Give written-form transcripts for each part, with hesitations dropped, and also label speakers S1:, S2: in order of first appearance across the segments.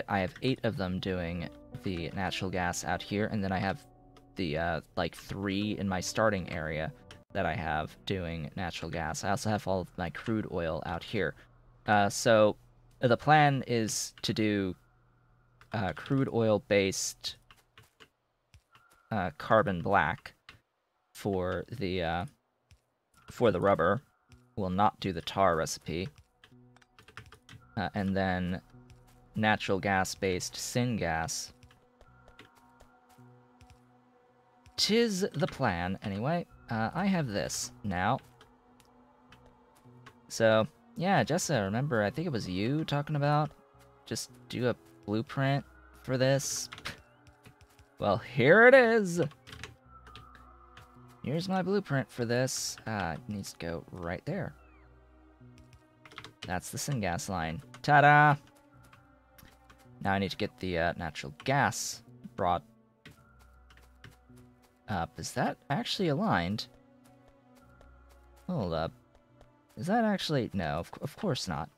S1: I have 8 of them doing the natural gas out here, and then I have the like 3 in my starting area that I have doing natural gas. I also have all of my crude oil out here. So the plan is to do crude oil based carbon black for the rubber. We'll not do the tar recipe, and then natural gas based syngas. 'Tis the plan, anyway. I have this now. So, yeah, Jessa, remember, I think it was you talking about just do a blueprint for this? Well, here it is! Here's my blueprint for this. It needs to go right there. That's the syngas line. Ta-da! Now I need to get the natural gas brought up. Is that actually aligned? Hold up. Is that actually... No, of course not.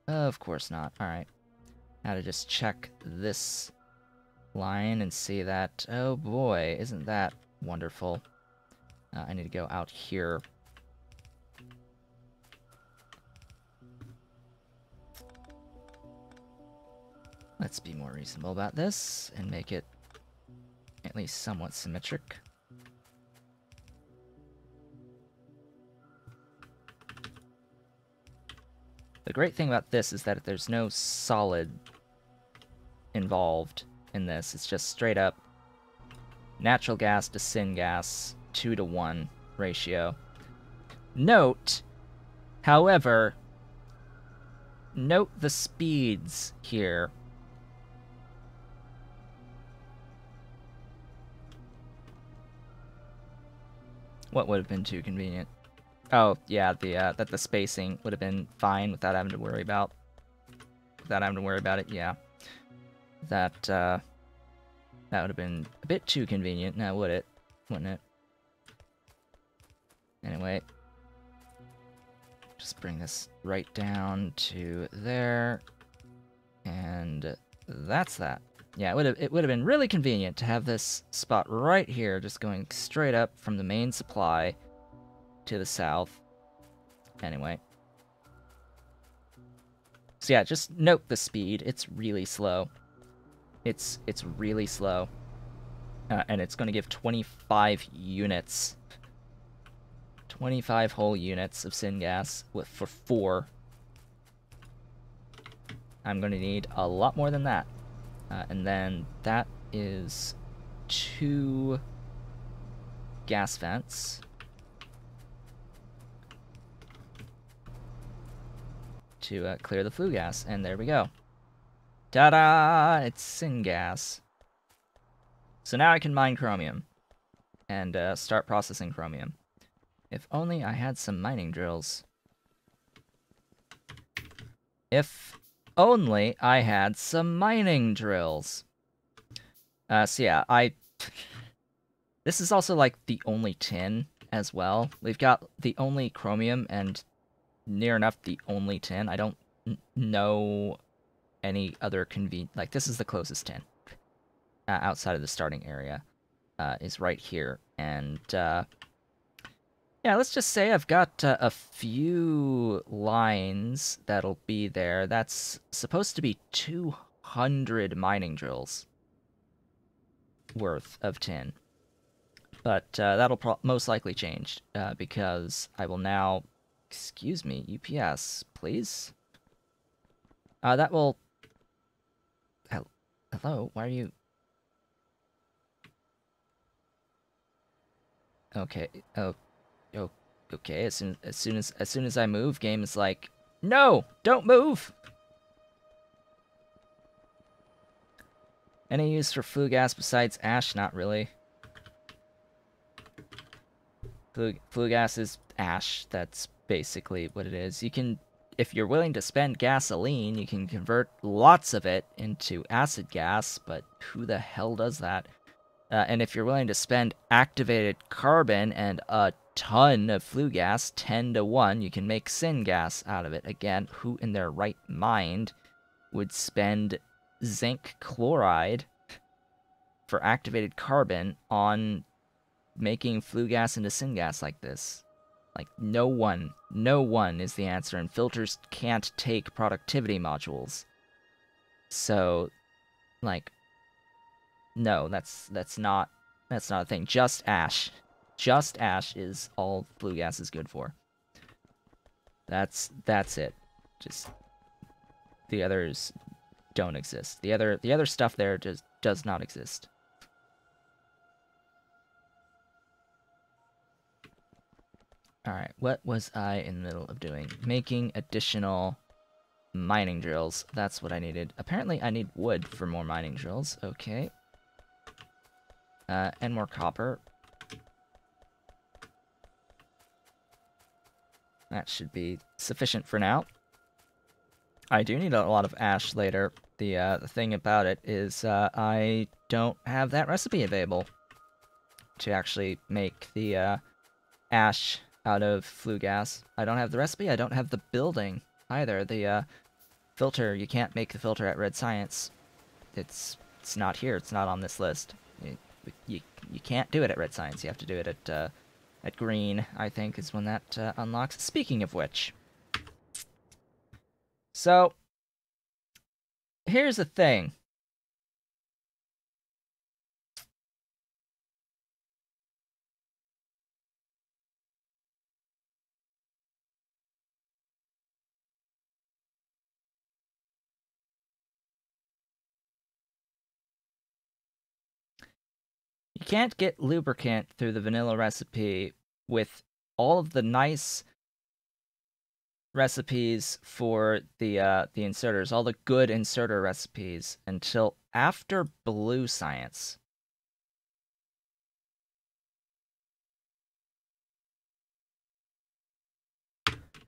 S1: Of course not. Alright. Now to just check this line and see that... Oh boy, isn't that wonderful. I need to go out here. Let's be more reasonable about this and make it at least somewhat symmetric. The great thing about this is that there's no solid involved in this. It's just straight up natural gas to syngas 2-to-1 ratio. Note, however, note the speeds here. What would have been too convenient? Oh, yeah, that the spacing would have been fine without having to worry about... it, yeah. That would have been a bit too convenient, now would it? Wouldn't it? Anyway. Just bring this right down to there. And that's that. Yeah, it would have been really convenient to have this spot right here, just going straight up from the main supply to the south. Anyway. So yeah, just note the speed. It's really slow. It's really slow. And it's going to give 25 units. 25 whole units of syngas for 4. I'm going to need a lot more than that. And then that is 2 gas vents to clear the flue gas. And there we go. Ta-da! It's syngas. So now I can mine chromium and start processing chromium. If only I had some mining drills. If only I had some mining drills. So yeah, this is also like the only tin as well. We've got the only chromium and near enough the only tin. I don't know any other like this is the closest tin outside of the starting area is right here. And yeah, let's just say I've got a few lines that'll be there. That's supposed to be 200 mining drills worth of tin. But that'll most likely change because I will now... Excuse me, UPS, please? That will... Hello, why are you... Okay, okay, as soon as I move, game is like, no, don't move. Any use for flue gas besides ash? Not really. Flue gas is ash. That's basically what it is. You can, if you're willing to spend gasoline, you can convert lots of it into acid gas. But who the hell does that? And if you're willing to spend activated carbon and a ton of flue gas, 10-to-1, you can make syngas out of it. Again, who in their right mind would spend zinc chloride for activated carbon on making flue gas into syngas like this. Like, no one is the answer, and filters can't take productivity modules. So, like, no, that's not a thing. Just ash. Just ash is all flue gas is good for. That's it. Just the others don't exist. The other stuff there just does not exist. Alright, what was I in the middle of doing? Making additional mining drills. That's what I needed. Apparently I need wood for more mining drills. Okay. And more copper. That should be sufficient for now. I do need a lot of ash later. The thing about it is I don't have that recipe available to actually make the ash out of flue gas. I don't have the recipe. I don't have the building either. The filter, you can't make the filter at Red Science. It's not here. It's not on this list. You can't do it at Red Science. You have to do it at Green, I think, is when that unlocks. Speaking of which, so here's the thing. You can't get lubricant through the vanilla recipe with all of the nice recipes for the inserters, all the good inserter recipes, until after Blue Science.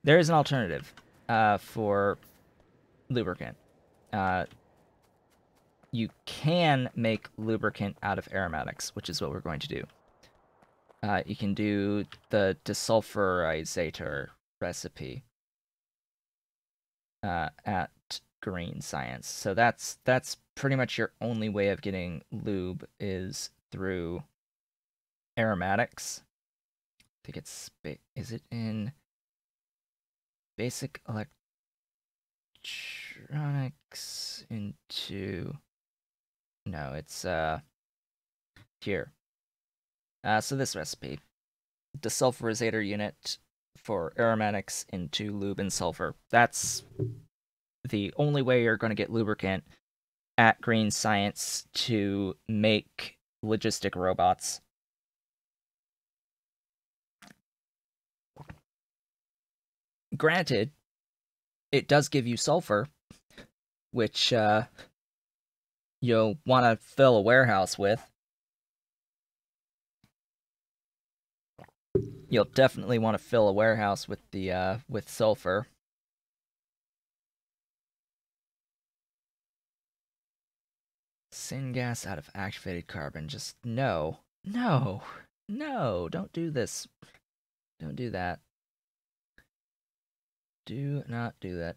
S1: There is an alternative for lubricant. You can make lubricant out of aromatics, which is what we're going to do. You can do the desulfurizator recipe at Green Science. So that's pretty much your only way of getting lube is through aromatics. I think it's is it in basic electronics into no, it's here. So this recipe, desulfurizator unit for aromatics into lube and sulfur. That's the only way you're going to get lubricant at Green Science to make logistic robots. Granted, it does give you sulfur, which you'll want to fill a warehouse with. You'll definitely want to fill a warehouse with the with sulfur. Syngas out of activated carbon. Just no. No. No, don't do this. Don't do that. Do not do that.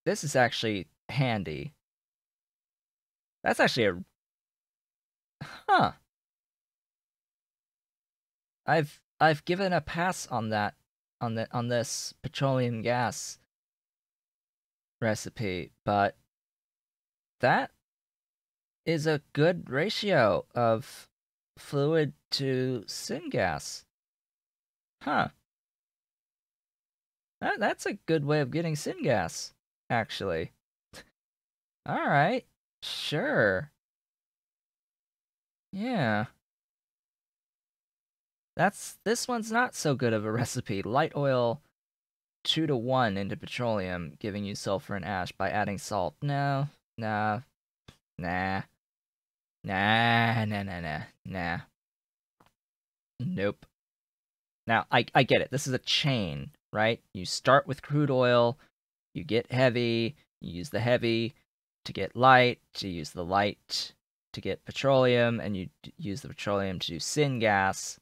S1: This is actually handy. That's actually a... Huh. I've given a pass on that on this petroleum gas recipe, but that is a good ratio of fluid to syngas. Huh. That's a good way of getting syngas, actually. Alright. Sure. Yeah. This one's not so good of a recipe. Light oil 2-to-1 into petroleum, giving you sulfur and ash by adding salt. No. Nah. Nah. Nah. Nah, nah, nah. Nah. Nope. Now, I get it. This is a chain, right? You start with crude oil, you get heavy, you use the heavy to get light, you use the light to get petroleum, and you use the petroleum to do syngas,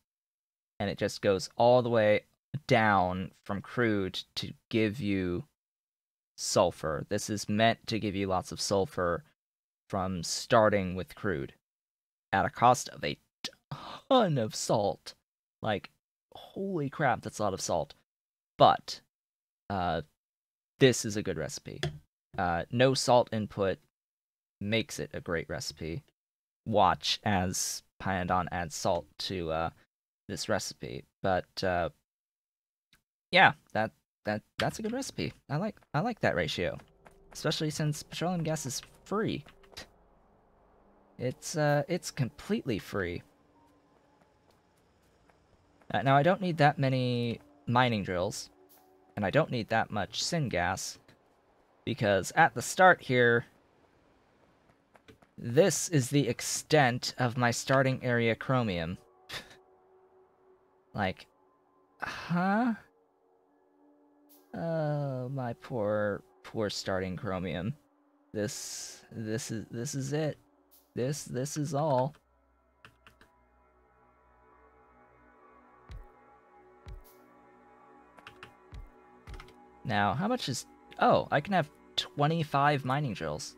S1: and it just goes all the way down from crude to give you sulfur. This is meant to give you lots of sulfur from starting with crude at a cost of a ton of salt. Like, holy crap, that's a lot of salt. But this is a good recipe. No salt input makes it a great recipe. Watch as Pyanodon adds salt to this recipe. But yeah, that's a good recipe. I like that ratio, especially since petroleum gas is free. It's completely free. Now I don't need that many mining drills, and I don't need that much syngas, because at the start here, this is the extent of my starting area chromium. Like, huh? Oh, my poor starting chromium. This is it. This is all. Now, how much is... Oh, I can have 25 mining drills.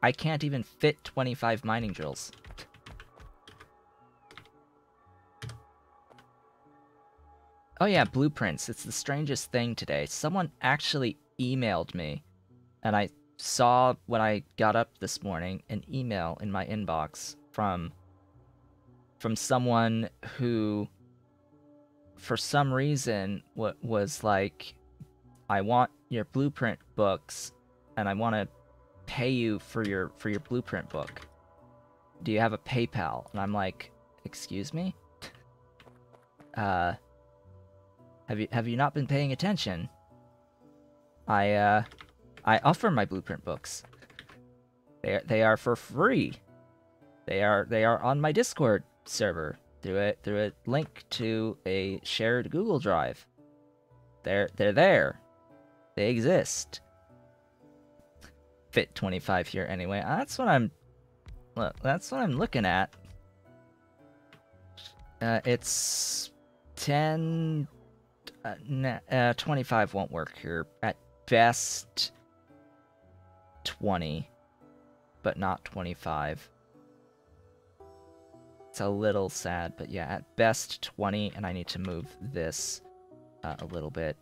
S1: I can't even fit 25 mining drills. Oh yeah, blueprints. It's the strangest thing today. Someone actually emailed me, and I saw when I got up this morning an email in my inbox from someone who, for some reason, was like, I want your blueprint books, and I want to pay you for your blueprint book. Do you have a PayPal? And I'm like, excuse me? Have you not been paying attention? I offer my blueprint books. They are for free. They are on my Discord server through a link to a shared Google Drive. They're there. They exist. Fit 25 here anyway. That's what I'm looking at. It's 10 25 won't work here. At best 20, but not 25. It's a little sad, but yeah, at best 20, and I need to move this a little bit.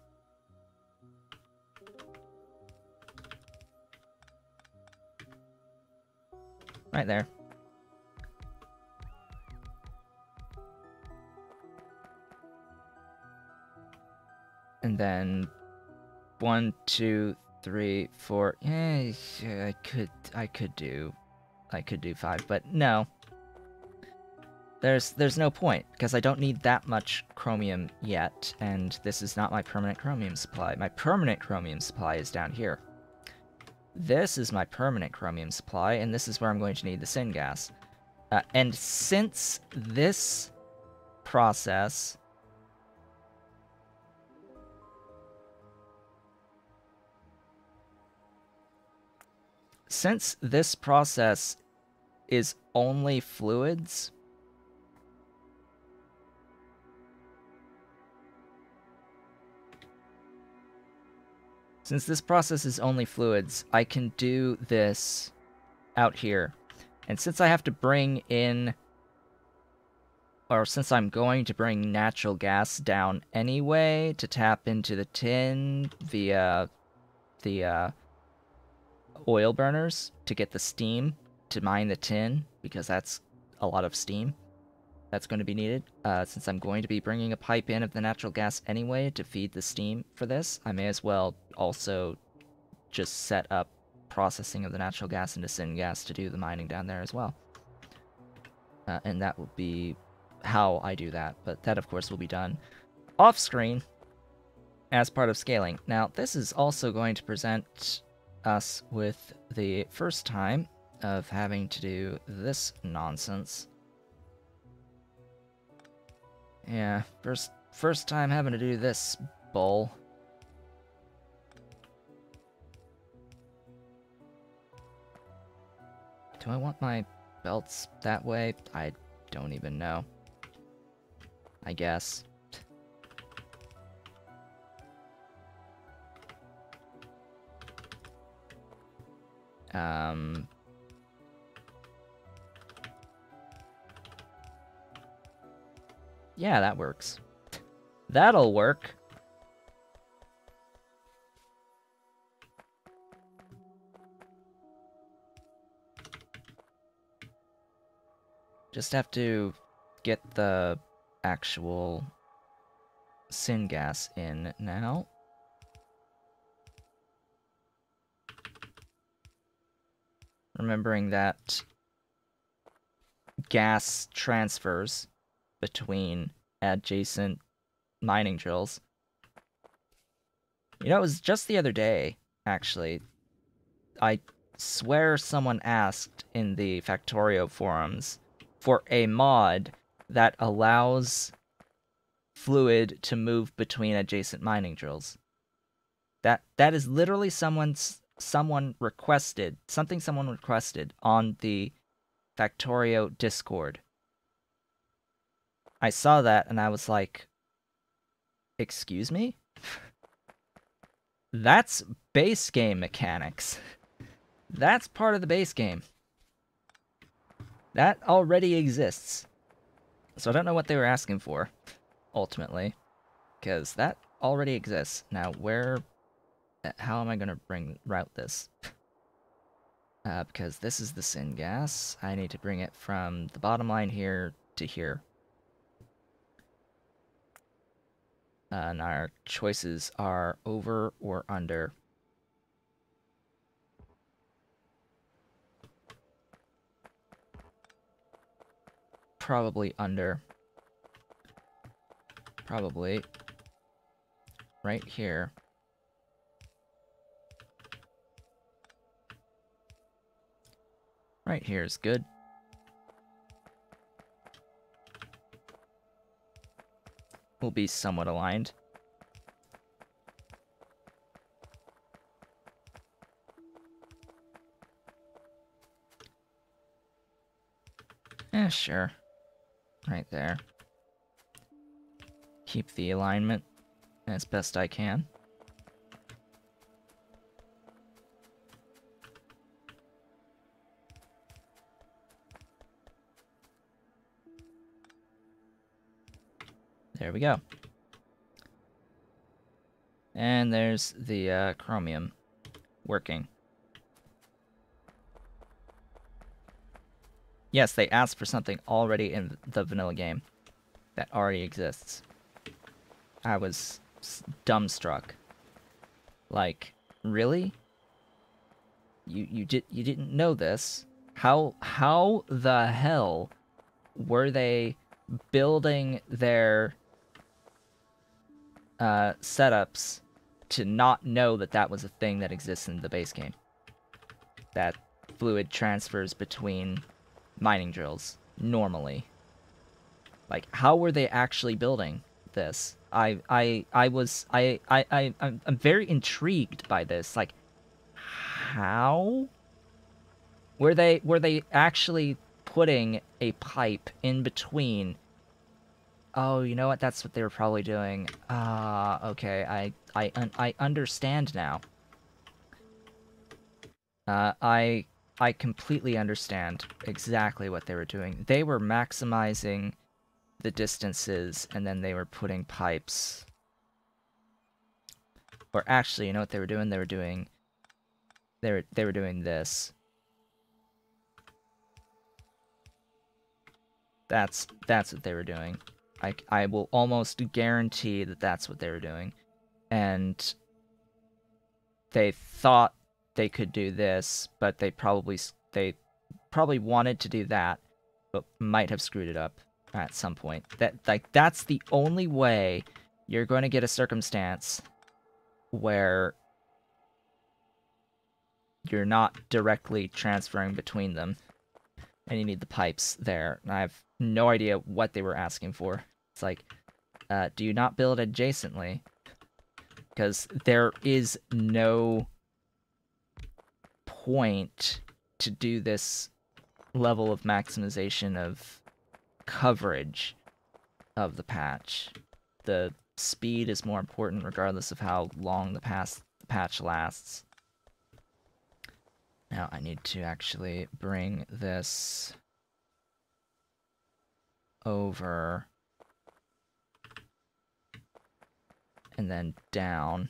S1: Right there. And then 1, 2, 3, 4. Yeah, I could do 5, but no. There's no point, because I don't need that much chromium yet, and this is not my permanent chromium supply. My permanent chromium supply is down here. This is my permanent chromium supply, and this is where I'm going to need the syngas. And since this process... Since this process is only fluids... Since this process is only fluids, I can do this out here. And since I have to bring in... Or since I'm going to bring natural gas down anyway to tap into the tin via the oil burners to get the steam to mine the tin, because that's a lot of steam that's going to be needed. Since I'm going to be bringing a pipe in of the natural gas anyway to feed the steam for this, I may as well also just set up processing of the natural gas into syngas to do the mining down there as well. And that will be how I do that, but that of course will be done off-screen as part of scaling. Now, this is also going to present us with the first time of having to do this nonsense. Yeah, first time having to do this bull. Do I want my belts that way? I don't even know. I guess. Um, yeah, that works. That'll work. Just have to get the actual syngas in now. Remembering that gas transfers between adjacent mining drills. You know, it was just the other day, actually. I swear someone asked in the Factorio forums for a mod that allows fluid to move between adjacent mining drills. That is literally something someone requested on the Factorio Discord. I saw that and I was like, excuse me? That's base game mechanics. That's part of the base game. That already exists. So I don't know what they were asking for, ultimately, because that already exists. Now, how am I going to route this? Because this is the syngas. I need to bring it from the bottom line here to here. And our choices are over or under. Probably under. Probably right here. Right here is good. We'll be somewhat aligned. Sure. Right there. Keep the alignment as best I can. There we go. And there's the Chromium working. Yes, they asked for something already in the vanilla game that already exists. I was dumbstruck. Like, really? You didn't know this? How the hell were they building their setups to not know that that was a thing that exists in the base game? That fluid transfers between mining drills normally. Like, how were they actually building this? I'm very intrigued by this. Like, how were they actually putting a pipe in between? Oh, you know what? That's what they were probably doing. Okay. I understand now. I completely understand exactly what they were doing. They were maximizing the distances, and then they were putting pipes. Or actually, you know what they were doing? They were doing this. That's what they were doing. I will almost guarantee that that's what they were doing. And they thought they could do this, but they probably wanted to do that, but might have screwed it up at some point. That's the only way you're going to get a circumstance where you're not directly transferring between them, and you need the pipes there. And I have no idea what they were asking for. It's like, do you not build adjacently? Because there is no point to do this level of maximization of coverage of the patch. The speed is more important regardless of how long the patch lasts. Now I need to actually bring this over and then down.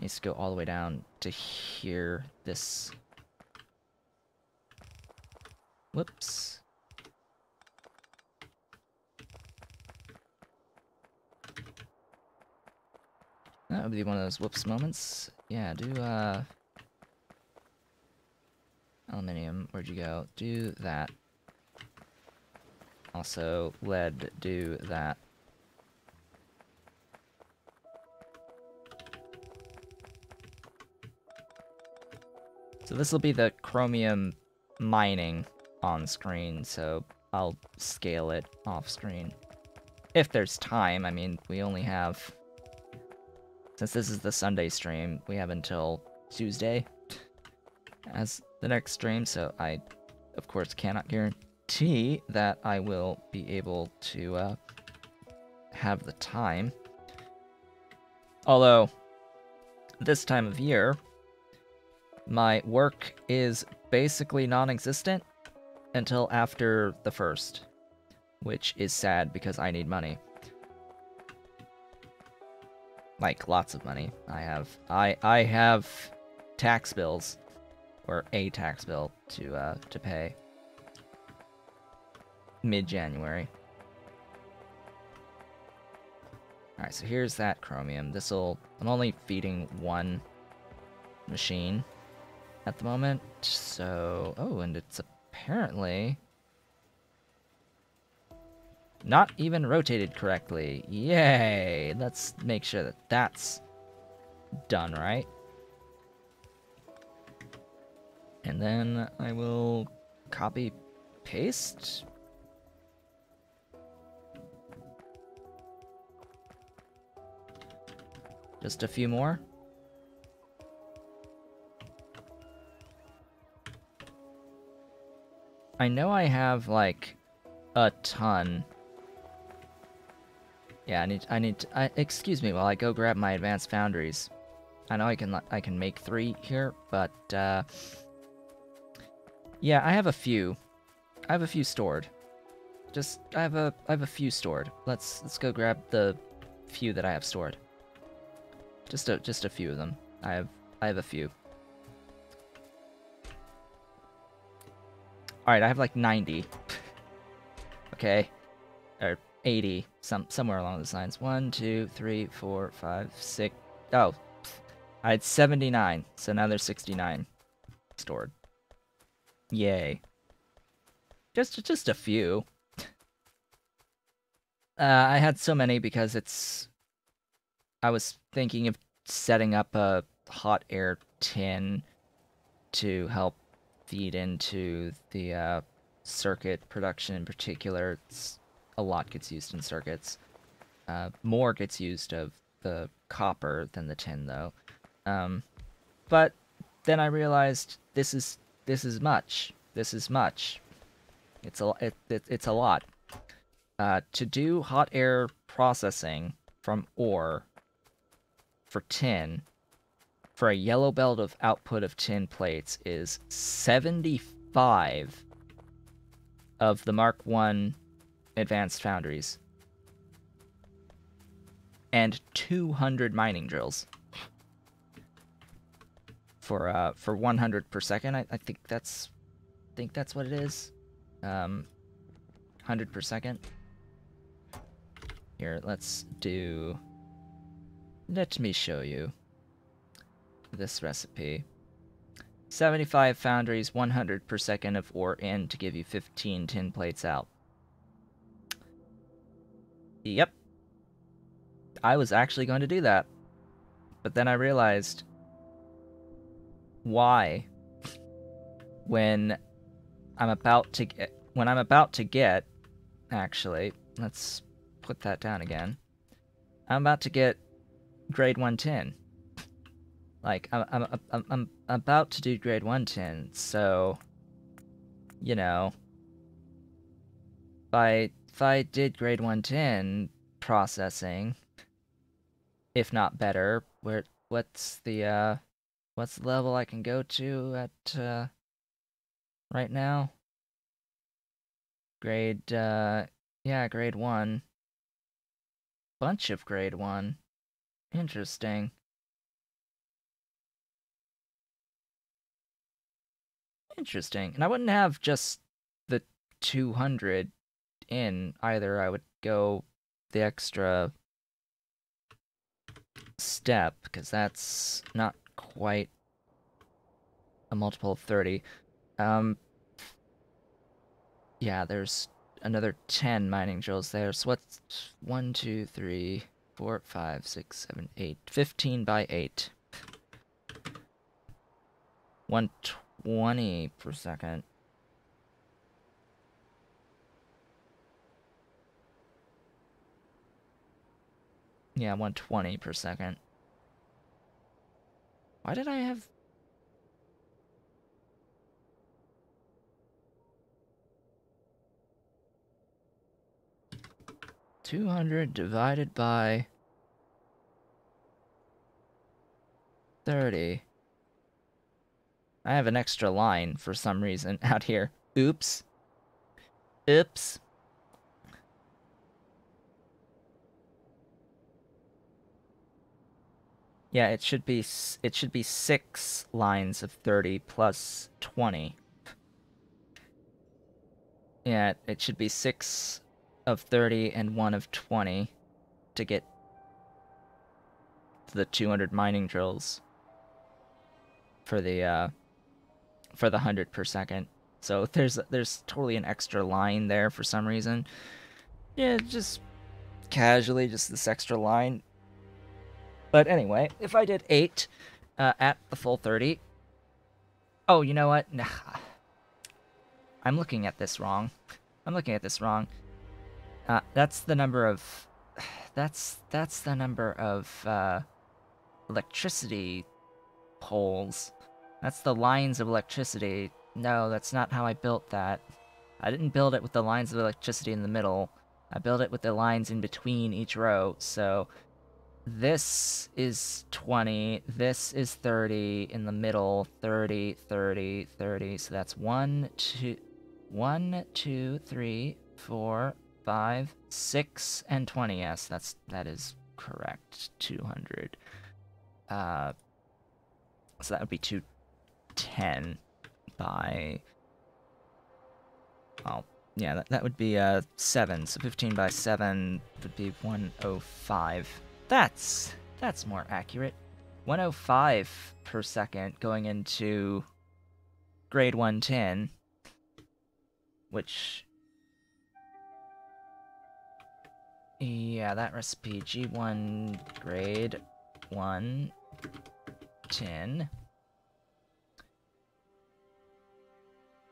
S1: Needs to go all the way down to here. This. Whoops. That would be one of those whoops moments. Yeah, do, aluminium, where'd you go? Do that. Also, lead, do that. So this will be the chromium mining on screen, so I'll scale it off screen. If there's time, I mean, we only have... Since this is the Sunday stream, we have until Tuesday as the next stream, so I, of course, cannot guarantee that I will be able to have the time. Although, this time of year, my work is basically non-existent until after the 1st, which is sad because I need money. Like, lots of money. I have tax bills, or a tax bill to pay mid-January. Alright, so here's that chromium. I'm only feeding one machine at the moment, so... Oh, and it's apparently not even rotated correctly. Yay! Let's make sure that that's done right. And then I will copy paste. Just a few more. I know I have like a ton. Yeah, excuse me while I go grab my advanced foundries. I know I can make 3 here, but yeah, I have a few. I have a few stored. I have a few stored. Let's go grab the few that I have stored. Just a few of them. I have a few. All right, I have like 90. Okay, or 80, somewhere along those lines. 1, 2, 3, 4, 5, 6. Oh, I had 79, so now there's 69 stored. Yay! Just a few. I had so many because I was thinking of setting up a hot air tin to help feed into the circuit production in particular. A lot gets used in circuits. More gets used of the copper than the tin, though. But then I realized this is much. This is much. It's a lot. To do hot air processing from ore for tin, for a yellow belt of output of tin plates is 75 of the Mark I advanced foundries and 200 mining drills for 100 per second. I think that's what it is. 100 per second. Here, let me show you this recipe. 75 foundries, 100 per second of ore in to give you 15 tin plates out. Yep. I was actually going to do that. But then I realized why when I'm about to get actually, let's put that down again. I'm about to get grade 1 tin. Like, I'm about to do grade 1 tin, so, you know, if I did grade 1 tin processing, if not better. What's the level I can go to at right now? Grade yeah, grade 1. Bunch of grade 1. Interesting. Interesting. And I wouldn't have just the 200 in either. I would go the extra step, because that's not quite a multiple of 30. Yeah, there's another 10 mining drills there. So what's 1, 2, 3, 4, 5, 6, 7, 8, 15 by 8. 120 per second. Yeah, 120 per second. Why did I have... 200 divided by 30. I have an extra line for some reason out here. Oops. Oops. Yeah, it should be 6 lines of 30 plus 20. Yeah, it should be 6 of 30 and 1 of 20 to get the 200 mining drills for the 100 per second. So there's totally an extra line there for some reason. Yeah, just casually, just this extra line. But anyway, if I did 8 at the full 30... Oh, you know what? Nah. I'm looking at this wrong. That's the number of... That's the number of electricity poles. That's the lines of electricity. No, that's not how I built that. I didn't build it with the lines of electricity in the middle. I built it with the lines in between each row, so... This is 20, this is 30, in the middle, 30, 30, 30, so that's 1, 2, 3, 4, 5, 6, and 20, yes, that is correct, 200. So that would be 210 by... Oh, yeah, that would be 7, so 15 by 7 would be 105. That's more accurate. 105 per second going into grade 110, which... Yeah, that recipe, G1 grade 110.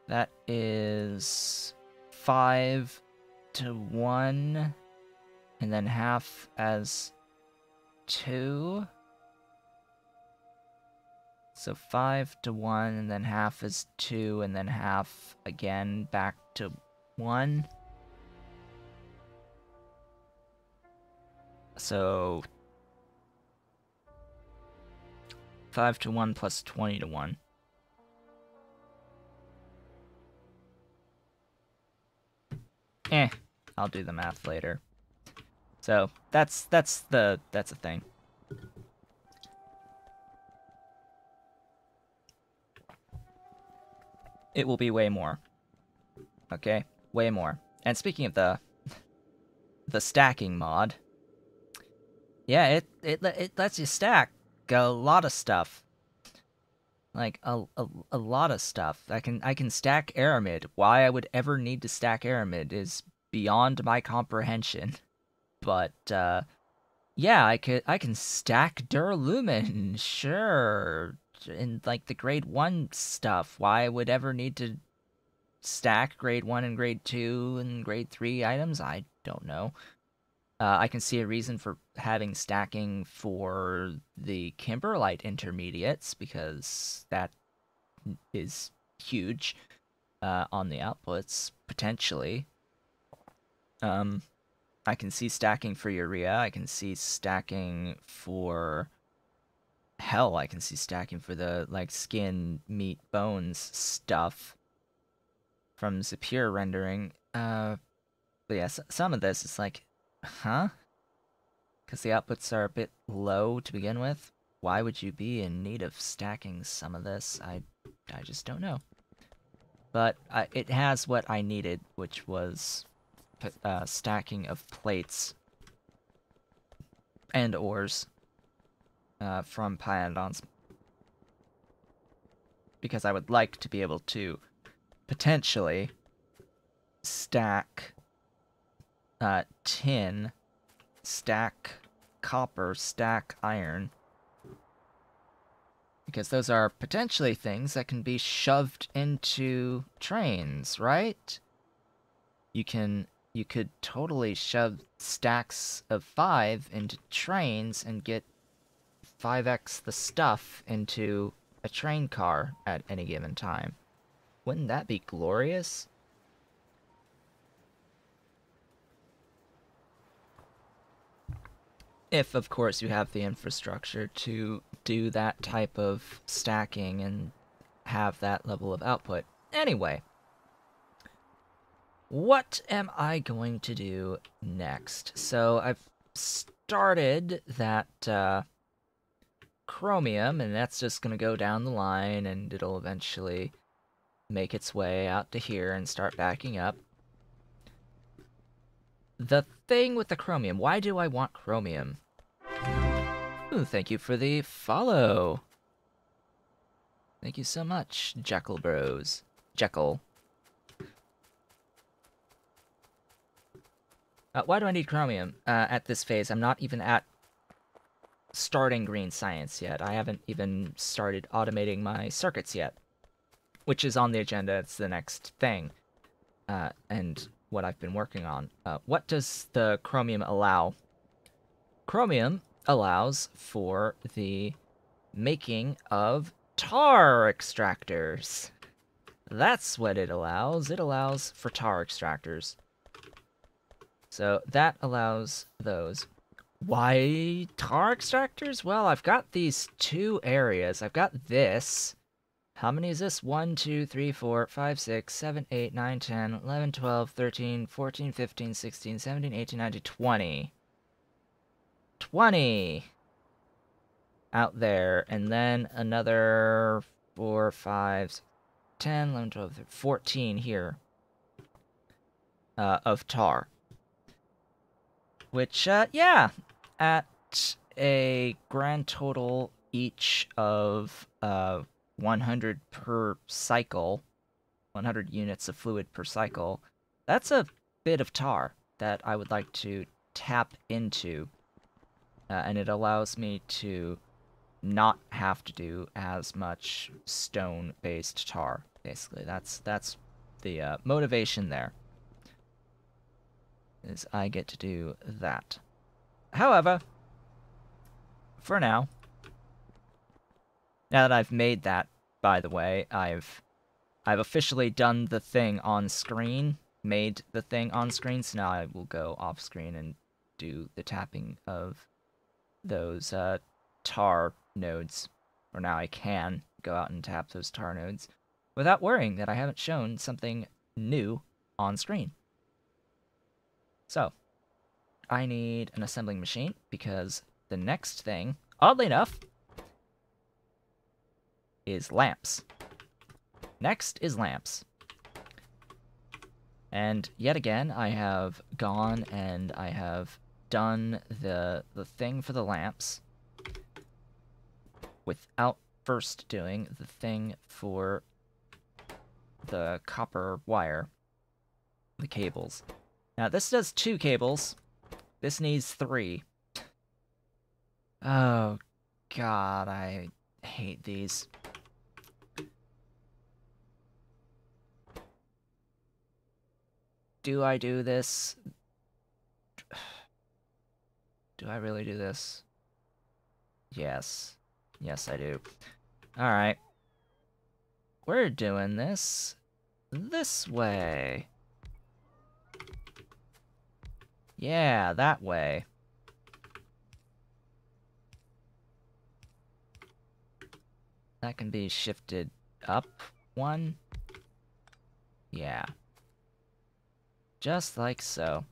S1: That is 5 to 1, and then half as 2. So 5 to 1, and then half is 2, and then half again back to 1. So 5 to 1 plus 20 to 1. I'll do the math later. So that's a thing. It will be way more. Okay, way more. And speaking of the stacking mod, yeah, it lets you stack a lot of stuff. Like a lot of stuff. I can stack Aramid. Why I would ever need to stack Aramid is beyond my comprehension. But yeah, I can stack Duralumin, sure. In like the grade 1 stuff. Why I would ever need to stack grade 1 and grade 2 and grade 3 items, I don't know. I can see a reason for having stacking for the Kimberlite intermediates, because that is huge on the outputs, potentially. I can see stacking for urea. I can see stacking for... Hell, I can see stacking for the, like, skin, meat, bones stuff from Zapier rendering. But yeah, some of this is like, huh? Because the outputs are a bit low to begin with. Why would you be in need of stacking some of this? I just don't know. But it has what I needed, which was stacking of plates and ores from Pyanodons. Because I would like to be able to potentially stack tin, stack copper, stack iron. Because those are potentially things that can be shoved into trains, right? You could totally shove stacks of 5 into trains and get 5x the stuff into a train car at any given time. Wouldn't that be glorious? If, of course, you have the infrastructure to do that type of stacking and have that level of output. Anyway, what am I going to do next? So I've started that Chromium, and that's just going to go down the line, and it'll eventually make its way out to here and start backing up. The thing with the Chromium, why do I want Chromium? Ooh, thank you for the follow. Thank you so much, Jekyll Bros. Jekyll. Why do I need Chromium at this phase? I'm not even at starting green science yet. I haven't even started automating my circuits yet, which is on the agenda. It's the next thing, and what I've been working on. What does the Chromium allow? Chromium allows for the making of tar extractors. That's what it allows. It allows for tar extractors. So that allows those. Why tar extractors? Well, I've got these two areas. I've got this. How many is this? 1, 2, 3, 4, 5, 6, 7, 8, 9, 10, 11, 12, 13, 14, 15, 16, 17, 18, 19, 20. 20 out there. And then another 4, 5, 10, 11, 12, 13, 14 here of tar. Which, yeah, at a grand total each of 100 per cycle, 100 units of fluid per cycle, that's a bit of tar that I would like to tap into, and it allows me to not have to do as much stone-based tar, basically. That's the motivation there. Is I get to do that. However, for now that I've made that, by the way, I've officially done the thing on screen, made the thing on screen, so now I will go off screen and do the tapping of those tar nodes. Or now I can go out and tap those tar nodes without worrying that I haven't shown something new on screen. So, I need an assembling machine, because the next thing, oddly enough, is lamps. Next is lamps. And yet again, I have gone and I have done the thing for the lamps without first doing the thing for the copper wire, the cables. Now, this does 2 cables. This needs 3. Oh, God, I hate these. Do I do this? Do I really do this? Yes. Yes, I do. Alright. We're doing this way. Yeah, that way. That can be shifted up one. Yeah. Just like so.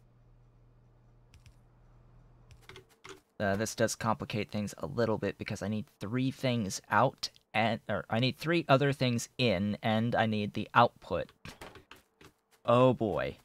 S1: This does complicate things a little bit because I need 3 things out or I need 3 other things in, and I need the output. Oh boy.